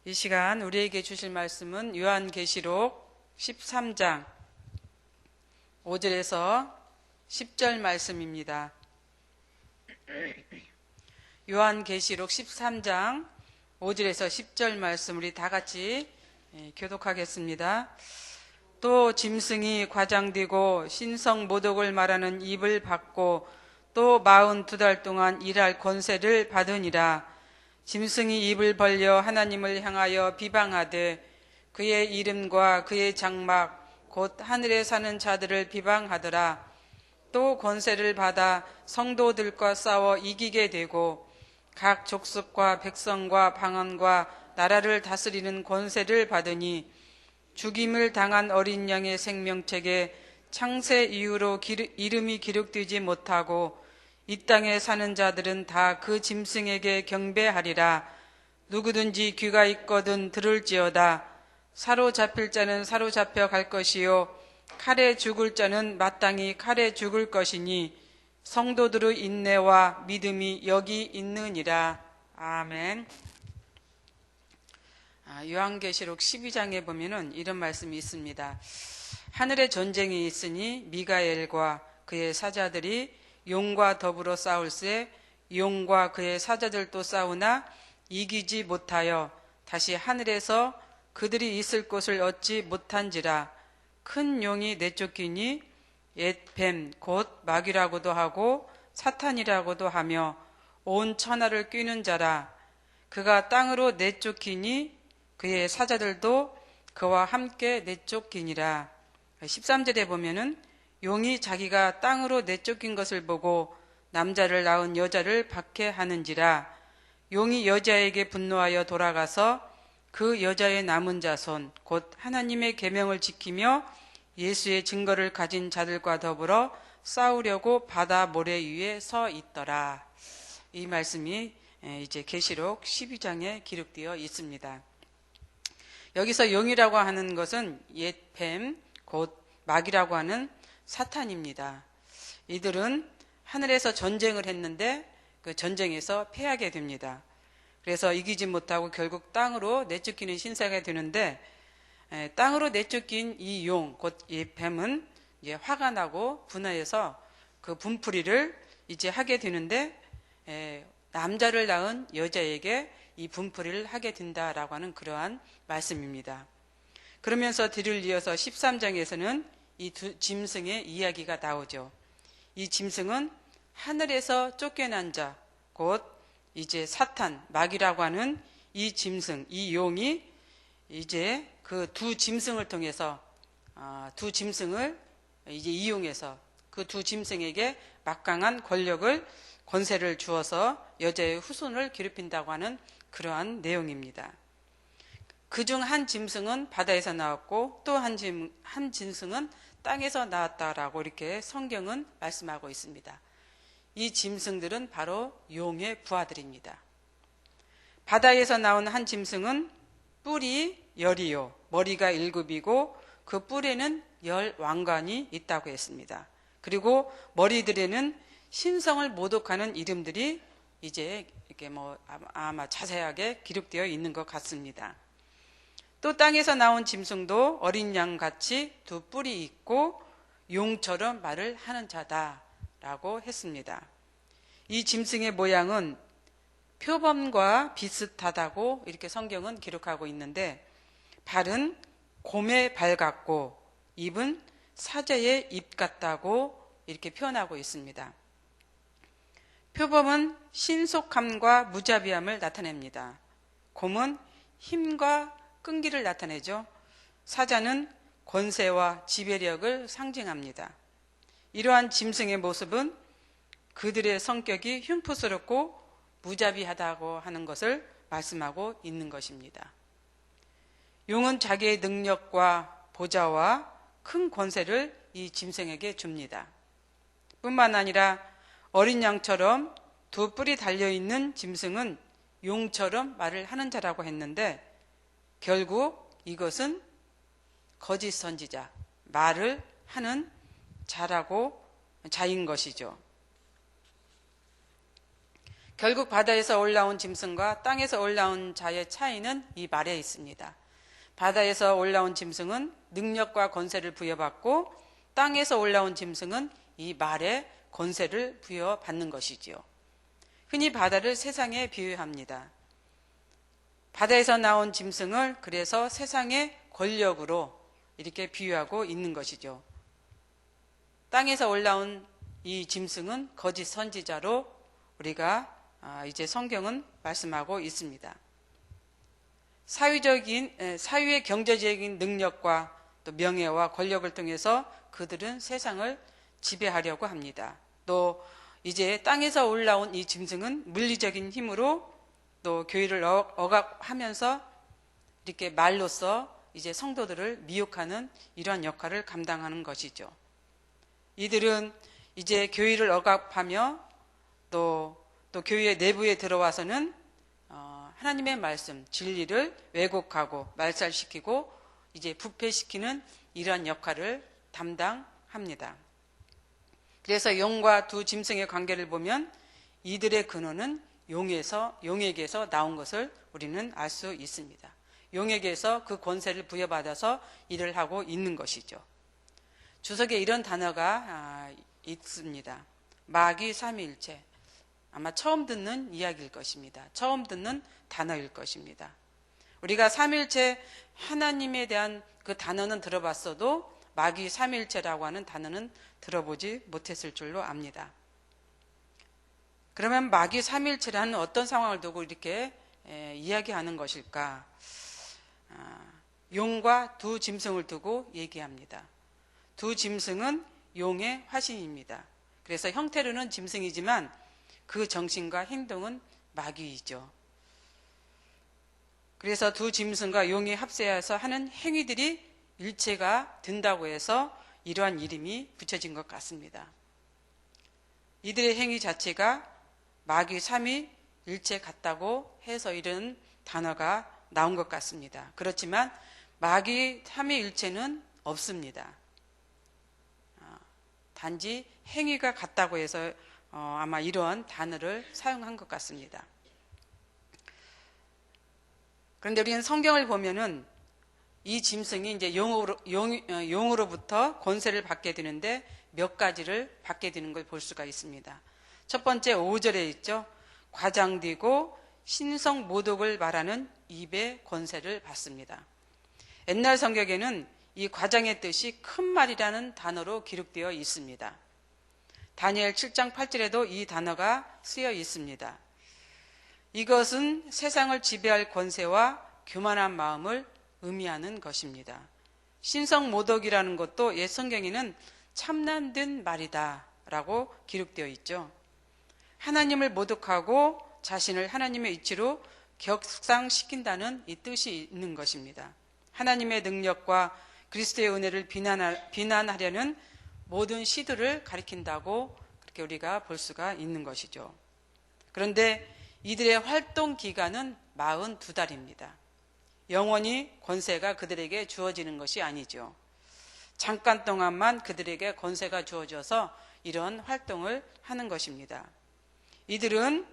이 시간 우리에게 주실 말씀은 요한계시록 13장 5절에서 10절 말씀입니다. 요한계시록 13장 5절에서 10절 말씀 우리 다 같이 교독하겠습니다. 또 짐승이 과장되고 신성 모독을 말하는 입을 받고 또 42달 동안 일할 권세를 받으니라. 짐승이 입을 벌려 하나님을 향하여 비방하되 그의 이름과 그의 장막 곧 하늘에 사는 자들을 비방하더라. 또 권세를 받아 성도들과 싸워 이기게 되고 각 족속과 백성과 방언과 나라를 다스리는 권세를 받으니 죽임을 당한 어린 양의 생명책에 창세 이후로 이름이 기록되지 못하고 이 땅에 사는 자들은 다 그 짐승에게 경배하리라. 누구든지 귀가 있거든 들을지어다. 사로잡힐 자는 사로잡혀 갈 것이요 칼에 죽을 자는 마땅히 칼에 죽을 것이니 성도들의 인내와 믿음이 여기 있느니라. 아멘. 요한계시록 12장에 보면은 이런 말씀이 있습니다. 하늘에 전쟁이 있으니 미가엘과 그의 사자들이 용과 더불어 싸울세 용과 그의 사자들도 싸우나 이기지 못하여 다시 하늘에서 그들이 있을 곳을 얻지 못한지라. 큰 용이 내쫓기니 옛 뱀 곧 마귀라고도 하고 사탄이라고도 하며 온 천하를 뀌는 자라. 그가 땅으로 내쫓기니 그의 사자들도 그와 함께 내쫓기니라. 13절에 보면은 용이 자기가 땅으로 내쫓긴 것을 보고 남자를 낳은 여자를 박해하는지라. 용이 여자에게 분노하여 돌아가서 그 여자의 남은 자손 곧 하나님의 계명을 지키며 예수의 증거를 가진 자들과 더불어 싸우려고 바다 모래 위에 서 있더라. 이 말씀이 이제 계시록 12장에 기록되어 있습니다. 여기서 용이라고 하는 것은 옛 뱀 곧 마귀라고 하는 사탄입니다. 이들은 하늘에서 전쟁을 했는데 그 전쟁에서 패하게 됩니다. 그래서 이기지 못하고 결국 땅으로 내쫓기는 신세가 되는데, 땅으로 내쫓긴 이 용, 곧 이 뱀은 이제 화가 나고 분해해서 그 분풀이를 이제 하게 되는데, 남자를 낳은 여자에게 이 분풀이를 하게 된다라고 하는 그러한 말씀입니다. 그러면서 뒤를 이어서 13장에서는 이 두 짐승의 이야기가 나오죠. 이 짐승은 하늘에서 쫓겨난 자, 곧 이제 사탄, 마귀라고 하는 이 짐승, 이 용이 이제 그 두 짐승을 통해서 두 짐승을 이제 이용해서 그 두 짐승에게 막강한 권세를 주어서 여자의 후손을 괴롭힌다고 하는 그러한 내용입니다. 그중 한 짐승은 바다에서 나왔고 또 한 짐승은 땅에서 나왔다라고 이렇게 성경은 말씀하고 있습니다. 이 짐승들은 바로 용의 부하들입니다. 바다에서 나온 한 짐승은 뿔이 10이요 머리가 7이고 그 뿔에는 10왕관이 있다고 했습니다. 그리고 머리들에는 신성을 모독하는 이름들이 이제 이렇게 아마 자세하게 기록되어 있는 것 같습니다. 또 땅에서 나온 짐승도 어린 양같이 두 뿔이 있고 용처럼 말을 하는 자다라고 했습니다. 이 짐승의 모양은 표범과 비슷하다고 이렇게 성경은 기록하고 있는데, 발은 곰의 발 같고 입은 사자의 입 같다고 이렇게 표현하고 있습니다. 표범은 신속함과 무자비함을 나타냅니다. 곰은 힘과 끈기를 나타내죠. 사자는 권세와 지배력을 상징합니다. 이러한 짐승의 모습은 그들의 성격이 흉포스럽고 무자비하다고 하는 것을 말씀하고 있는 것입니다. 용은 자기의 능력과 보좌와 큰 권세를 이 짐승에게 줍니다. 뿐만 아니라 어린 양처럼 두 뿔이 달려있는 짐승은 용처럼 말을 하는 자라고 했는데, 결국 이것은 거짓 선지자, 말을 하는 자인 것이죠. 결국 바다에서 올라온 짐승과 땅에서 올라온 자의 차이는 이 말에 있습니다. 바다에서 올라온 짐승은 능력과 권세를 부여받고 땅에서 올라온 짐승은 이 말에 권세를 부여받는 것이지요. 흔히 바다를 세상에 비유합니다. 바다에서 나온 짐승을 그래서 세상의 권력으로 이렇게 비유하고 있는 것이죠. 땅에서 올라온 이 짐승은 거짓 선지자로 우리가 이제 성경은 말씀하고 있습니다. 사회의 경제적인 능력과 또 명예와 권력을 통해서 그들은 세상을 지배하려고 합니다. 또 이제 땅에서 올라온 이 짐승은 물리적인 힘으로 또 교회를 억압하면서 이렇게 말로써 이제 성도들을 미혹하는 이러한 역할을 감당하는 것이죠. 이들은 이제 교회를 억압하며 또 교회 내부에 들어와서는 하나님의 말씀, 진리를 왜곡하고 말살시키고 이제 부패시키는 이러한 역할을 담당합니다. 그래서 용과 두 짐승의 관계를 보면 이들의 근원은 용에게서 나온 것을 우리는 알 수 있습니다. 용에게서 그 권세를 부여받아서 일을 하고 있는 것이죠. 주석에 이런 단어가 있습니다. 마귀 삼위일체. 아마 처음 듣는 이야기일 것입니다. 처음 듣는 단어일 것입니다. 우리가 삼위일체 하나님에 대한 그 단어는 들어봤어도 마귀 삼위일체라고 하는 단어는 들어보지 못했을 줄로 압니다. 그러면 마귀 삼위일체라는 어떤 상황을 두고 이렇게 이야기하는 것일까? 용과 두 짐승을 두고 얘기합니다. 두 짐승은 용의 화신입니다. 그래서 형태로는 짐승이지만 그 정신과 행동은 마귀이죠. 그래서 두 짐승과 용이 합세해서 하는 행위들이 일체가 된다고 해서 이러한 이름이 붙여진 것 같습니다. 이들의 행위 자체가 마귀 삼위 일체 같다고 해서 이런 단어가 나온 것 같습니다. 그렇지만 마귀 삼위 일체는 없습니다. 단지 행위가 같다고 해서 아마 이러한 단어를 사용한 것 같습니다. 그런데 우리는 성경을 보면은 이 짐승이 이제 용으로부터 권세를 받게 되는데 몇 가지를 받게 되는 걸 볼 수가 있습니다. 첫 번째 5절에 있죠. 과장되고 신성 모독을 말하는 입의 권세를 받습니다. 옛날 성경에는 이 과장의 뜻이 큰 말이라는 단어로 기록되어 있습니다. 다니엘 7장 8절에도 이 단어가 쓰여 있습니다. 이것은 세상을 지배할 권세와 교만한 마음을 의미하는 것입니다. 신성 모독이라는 것도 옛 성경에는 참난된 말이다 라고 기록되어 있죠. 하나님을 모독하고 자신을 하나님의 이치로 격상시킨다는 이 뜻이 있는 것입니다. 하나님의 능력과 그리스도의 은혜를 비난하려는 모든 시도를 가리킨다고 그렇게 우리가 볼 수가 있는 것이죠. 그런데 이들의 활동 기간은 42달입니다. 영원히 권세가 그들에게 주어지는 것이 아니죠. 잠깐 동안만 그들에게 권세가 주어져서 이런 활동을 하는 것입니다. 이들은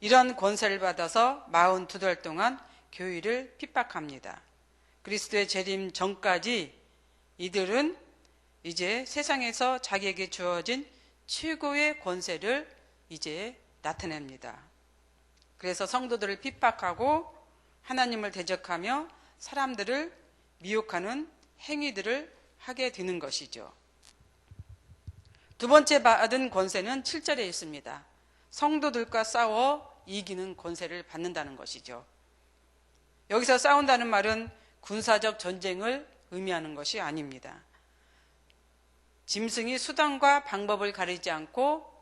이런 권세를 받아서 42달 동안 교회를 핍박합니다. 그리스도의 재림 전까지 이들은 이제 세상에서 자기에게 주어진 최고의 권세를 이제 나타냅니다. 그래서 성도들을 핍박하고 하나님을 대적하며 사람들을 미혹하는 행위들을 하게 되는 것이죠. 두 번째 받은 권세는 7절에 있습니다. 성도들과 싸워 이기는 권세를 받는다는 것이죠. 여기서 싸운다는 말은 군사적 전쟁을 의미하는 것이 아닙니다. 짐승이 수단과 방법을 가리지 않고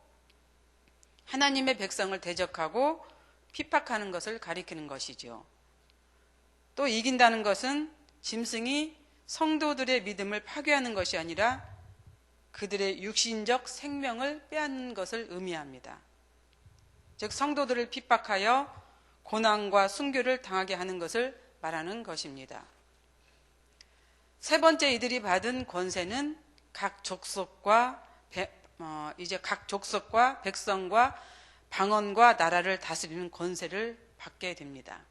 하나님의 백성을 대적하고 핍박하는 것을 가리키는 것이죠. 또 이긴다는 것은 짐승이 성도들의 믿음을 파괴하는 것이 아니라 그들의 육신적 생명을 빼앗는 것을 의미합니다. 즉 성도들을 핍박하여 고난과 순교를 당하게 하는 것을 말하는 것입니다. 세 번째 이들이 받은 권세는 각 족속과 백성과 방언과 나라를 다스리는 권세를 받게 됩니다.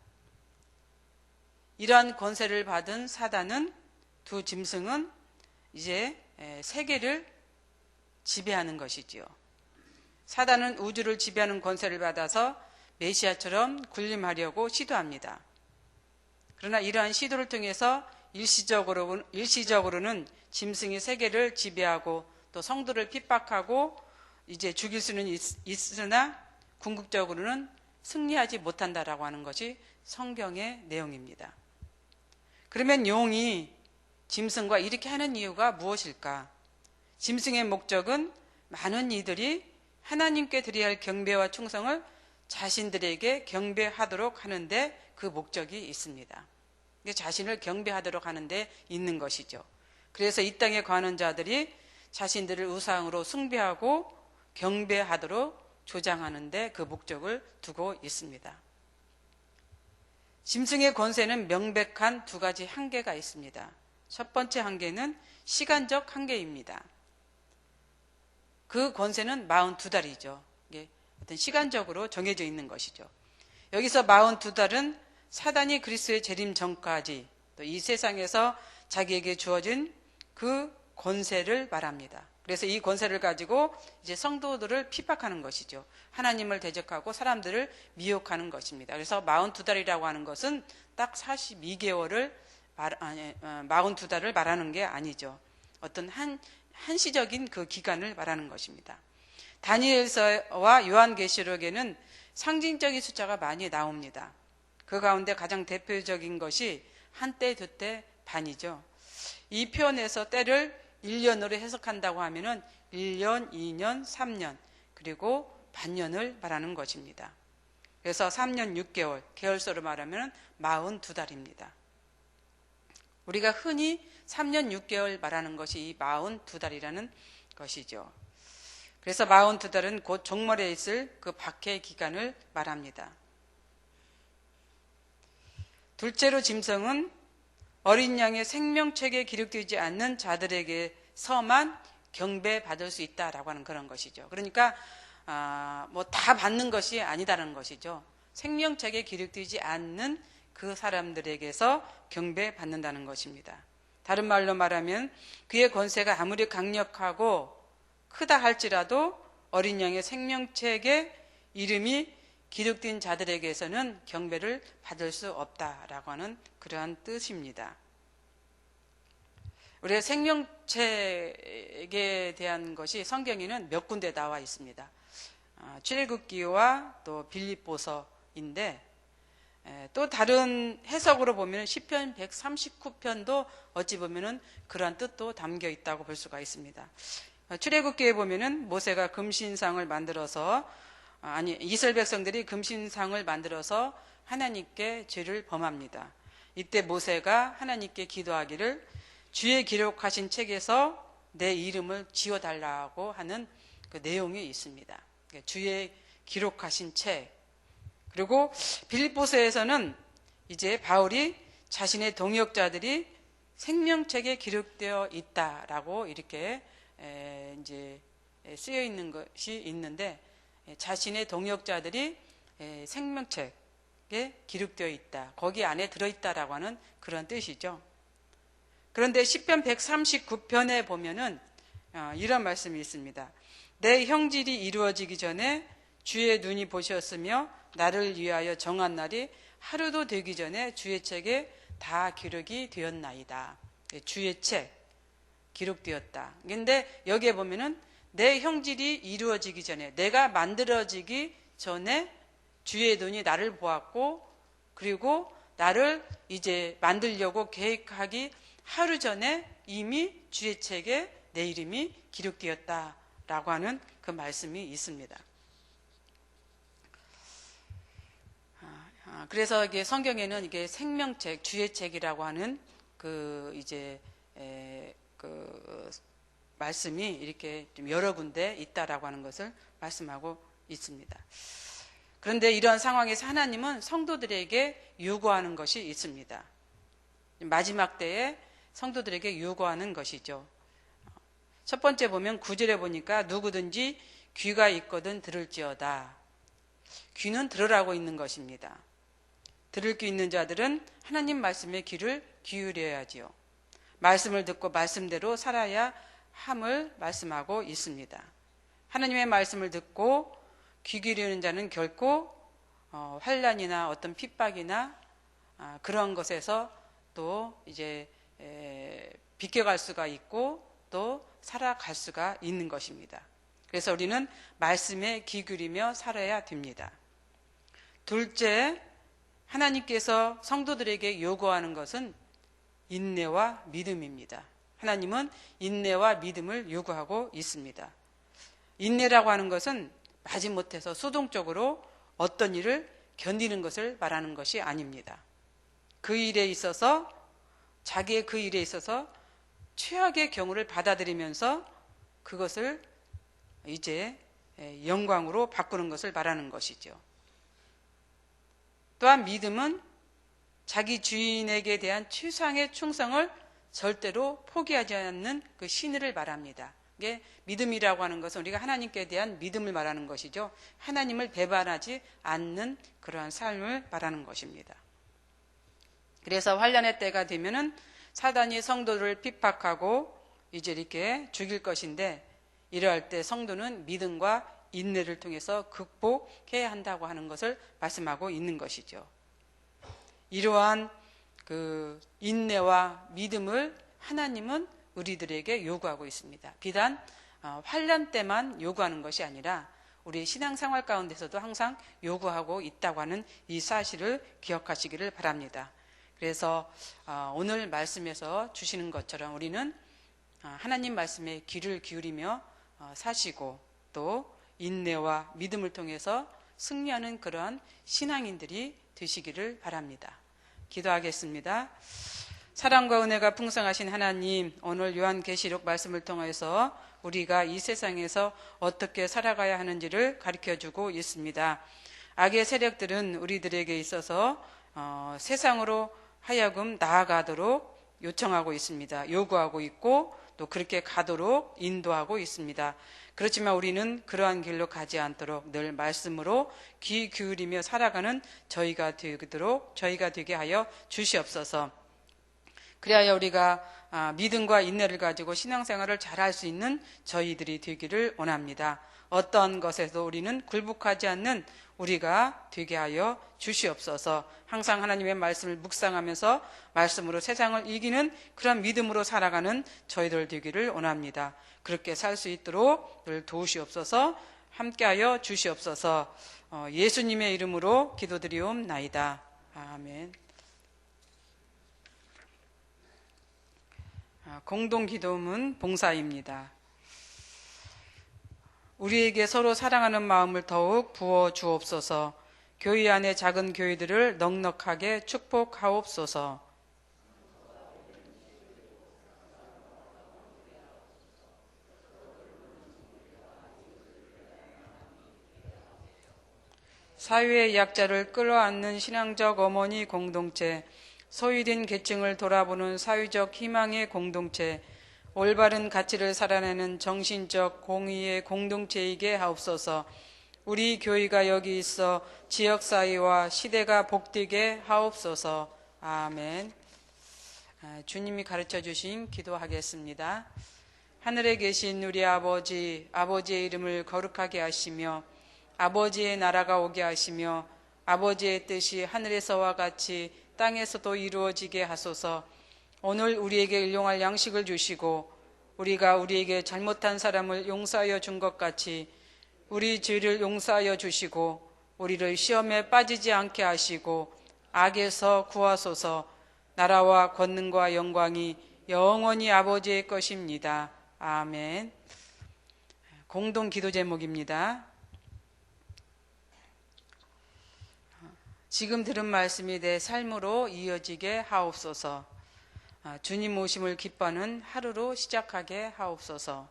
이러한 권세를 받은 사단은, 두 짐승은 이제 세계를 지배하는 것이지요. 사단은 우주를 지배하는 권세를 받아서 메시아처럼 군림하려고 시도합니다. 그러나 이러한 시도를 통해서 일시적으로는 짐승이 세계를 지배하고 또 성도를 핍박하고 이제 죽일 수는 있으나 궁극적으로는 승리하지 못한다라고 하는 것이 성경의 내용입니다. 그러면 용이 짐승과 이렇게 하는 이유가 무엇일까? 짐승의 목적은 많은 이들이 하나님께 드려야 할 경배와 충성을 자신들에게 경배하도록 하는데 그 목적이 있습니다. 자신을 경배하도록 하는데 있는 것이죠. 그래서 이 땅에 거하는 자들이 자신들을 우상으로 숭배하고 경배하도록 조장하는데 그 목적을 두고 있습니다. 짐승의 권세는 명백한 두 가지 한계가 있습니다. 첫 번째 한계는 시간적 한계입니다. 그 권세는 42달이죠. 이게 어떤 시간적으로 정해져 있는 것이죠. 여기서 42달은 사단이 그리스도의 재림 전까지 또 이 세상에서 자기에게 주어진 그 권세를 말합니다. 그래서 이 권세를 가지고 이제 성도들을 핍박하는 것이죠. 하나님을 대적하고 사람들을 미혹하는 것입니다. 그래서 42달이라고 하는 것은 딱 42개월을 42달을 말하는 게 아니죠. 어떤 한시적인 그 기간을 말하는 것입니다. 다니엘서와 요한계시록에는 상징적인 숫자가 많이 나옵니다. 그 가운데 가장 대표적인 것이 한때, 두때, 반이죠. 이 표현에서 때를 1년으로 해석한다고 하면은 1년, 2년, 3년, 그리고 반년을 말하는 것입니다. 그래서 3년 6개월, 계열수로 말하면 42달입니다. 우리가 흔히 3년 6개월 말하는 것이 이 42달이라는 것이죠. 그래서 42달은 곧 종말에 있을 그 박해 기간을 말합니다. 둘째로 짐승은 어린 양의 생명책에 기록되지 않는 자들에게서만 경배받을 수 있다라고 하는 그런 것이죠. 그러니까 뭐 다 받는 것이 아니다라는 것이죠. 생명책에 기록되지 않는 그 사람들에게서 경배받는다는 것입니다. 다른 말로 말하면 그의 권세가 아무리 강력하고 크다 할지라도 어린 양의 생명책에 이름이 기록된 자들에게서는 경배를 받을 수 없다라고 하는 그러한 뜻입니다. 우리가 생명책에 대한 것이 성경에는 몇 군데 나와 있습니다. 출애굽기와 또 빌립보서인데 또 다른 해석으로 보면 시편 139편도 어찌 보면은 그러한 뜻도 담겨 있다고 볼 수가 있습니다. 출애굽기에 보면은 모세가 금신상을 만들어서 이스라엘 백성들이 금신상을 만들어서 하나님께 죄를 범합니다. 이때 모세가 하나님께 기도하기를 주의 기록하신 책에서 내 이름을 지워달라고 하는 그 내용이 있습니다. 주의 기록하신 책. 그리고 빌립보서에서는 이제 바울이 자신의 동역자들이 생명책에 기록되어 있다라고 이렇게 이제 쓰여 있는 것이 있는데 자신의 동역자들이 생명책에 기록되어 있다. 거기 안에 들어있다라고 하는 그런 뜻이죠. 그런데 시편 139편에 보면은 이런 말씀이 있습니다. 내 형질이 이루어지기 전에 주의 눈이 보셨으며 나를 위하여 정한 날이 하루도 되기 전에 주의 책에 다 기록이 되었나이다. 주의 책 기록되었다. 그런데 여기에 보면은 내 형질이 이루어지기 전에, 내가 만들어지기 전에 주의 눈이 나를 보았고, 그리고 나를 이제 만들려고 계획하기 하루 전에 이미 주의 책에 내 이름이 기록되었다라고 하는 그 말씀이 있습니다. 그래서 이게 성경에는 이게 생명책, 주의 책이라고 하는 그 이제 그 말씀이 이렇게 좀 여러 군데 있다라고 하는 것을 말씀하고 있습니다. 그런데 이러한 상황에서 하나님은 성도들에게 요구하는 것이 있습니다. 마지막 때에 성도들에게 요구하는 것이죠. 첫 번째 보면 9절에 보니까 누구든지 귀가 있거든 들을지어다. 귀는 들으라고 있는 것입니다. 들을 귀 있는 자들은 하나님 말씀에 귀를 기울여야지요. 말씀을 듣고 말씀대로 살아야 함을 말씀하고 있습니다. 하나님의 말씀을 듣고 귀 기울이는 자는 결코 환난이나 어떤 핍박이나 그런 것에서 또 이제 비껴갈 수가 있고 또 살아갈 수가 있는 것입니다. 그래서 우리는 말씀에 귀 기울이며 살아야 됩니다. 둘째, 하나님께서 성도들에게 요구하는 것은 인내와 믿음입니다. 하나님은 인내와 믿음을 요구하고 있습니다. 인내라고 하는 것은 마지못해서 수동적으로 어떤 일을 견디는 것을 말하는 것이 아닙니다. 그 일에 있어서 자기의 그 일에 있어서 최악의 경우를 받아들이면서 그것을 이제 영광으로 바꾸는 것을 말하는 것이죠. 또한 믿음은 자기 주인에게 대한 최상의 충성을 절대로 포기하지 않는 그 신의를 말합니다. 이게 믿음이라고 하는 것은 우리가 하나님께 대한 믿음을 말하는 것이죠. 하나님을 배반하지 않는 그러한 삶을 말하는 것입니다. 그래서 환난의 때가 되면은 사단이 성도를 핍박하고 이제 이렇게 죽일 것인데, 이러할 때 성도는 믿음과 인내를 통해서 극복해야 한다고 하는 것을 말씀하고 있는 것이죠. 이러한 그 인내와 믿음을 하나님은 우리들에게 요구하고 있습니다. 비단 환난 때만 요구하는 것이 아니라 우리 신앙생활 가운데서도 항상 요구하고 있다고 하는 이 사실을 기억하시기를 바랍니다. 그래서 오늘 말씀에서 주시는 것처럼 우리는 하나님 말씀에 귀를 기울이며 사시고 또 인내와 믿음을 통해서 승리하는 그러한 신앙인들이 되시기를 바랍니다. 기도하겠습니다. 사랑과 은혜가 풍성하신 하나님, 오늘 요한계시록 말씀을 통해서 우리가 이 세상에서 어떻게 살아가야 하는지를 가르쳐주고 있습니다. 악의 세력들은 우리들에게 있어서 세상으로 하여금 나아가도록 요청하고 있습니다. 요구하고 있고 또 그렇게 가도록 인도하고 있습니다. 그렇지만 우리는 그러한 길로 가지 않도록 늘 말씀으로 귀 기울이며 살아가는 저희가 되게 하여 주시옵소서. 그래야 우리가 믿음과 인내를 가지고 신앙생활을 잘할 수 있는 저희들이 되기를 원합니다. 어떤 것에도 우리는 굴복하지 않는 우리가 되게 하여 주시옵소서. 항상 하나님의 말씀을 묵상하면서 말씀으로 세상을 이기는 그런 믿음으로 살아가는 저희들 되기를 원합니다. 그렇게 살 수 있도록 늘 도우시옵소서. 함께하여 주시옵소서. 예수님의 이름으로 기도드리옵나이다. 아멘. 공동기도문 봉사입니다. 우리에게 서로 사랑하는 마음을 더욱 부어 주옵소서. 교회 안의 작은 교회들을 넉넉하게 축복하옵소서. 사회의 약자를 끌어안는 신앙적 어머니 공동체, 소외된 계층을 돌아보는 사회적 희망의 공동체, 올바른 가치를 살아내는 정신적 공의의 공동체이게 하옵소서. 우리 교회가 여기 있어 지역사회와 시대가 복되게 하옵소서. 아멘. 주님이 가르쳐 주신 기도하겠습니다. 하늘에 계신 우리 아버지, 아버지의 이름을 거룩하게 하시며 아버지의 나라가 오게 하시며 아버지의 뜻이 하늘에서와 같이 땅에서도 이루어지게 하소서. 오늘 우리에게 일용할 양식을 주시고 우리가 우리에게 잘못한 사람을 용서하여 준 것 같이 우리 죄를 용서하여 주시고 우리를 시험에 빠지지 않게 하시고 악에서 구하소서. 나라와 권능과 영광이 영원히 아버지의 것입니다. 아멘. 공동 기도 제목입니다. 지금 들은 말씀이 내 삶으로 이어지게 하옵소서. 주님 오심을 기뻐하는 하루로 시작하게 하옵소서.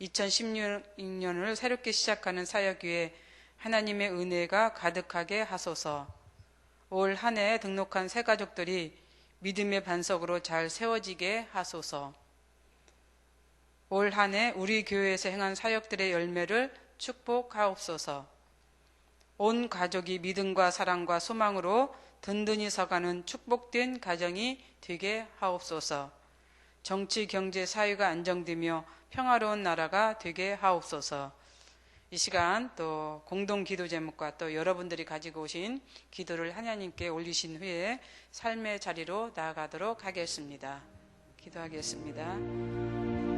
2016년을 새롭게 시작하는 사역위에 하나님의 은혜가 가득하게 하소서. 올 한 해 등록한 새 가족들이 믿음의 반석으로 잘 세워지게 하소서. 올 한 해 우리 교회에서 행한 사역들의 열매를 축복하옵소서. 온 가족이 믿음과 사랑과 소망으로 든든히 서가는 축복된 가정이 되게 하옵소서. 정치, 경제, 사회가 안정되며 평화로운 나라가 되게 하옵소서. 이 시간 또 공동 기도 제목과 또 여러분들이 가지고 오신 기도를 하나님께 올리신 후에 삶의 자리로 나아가도록 하겠습니다. 기도하겠습니다.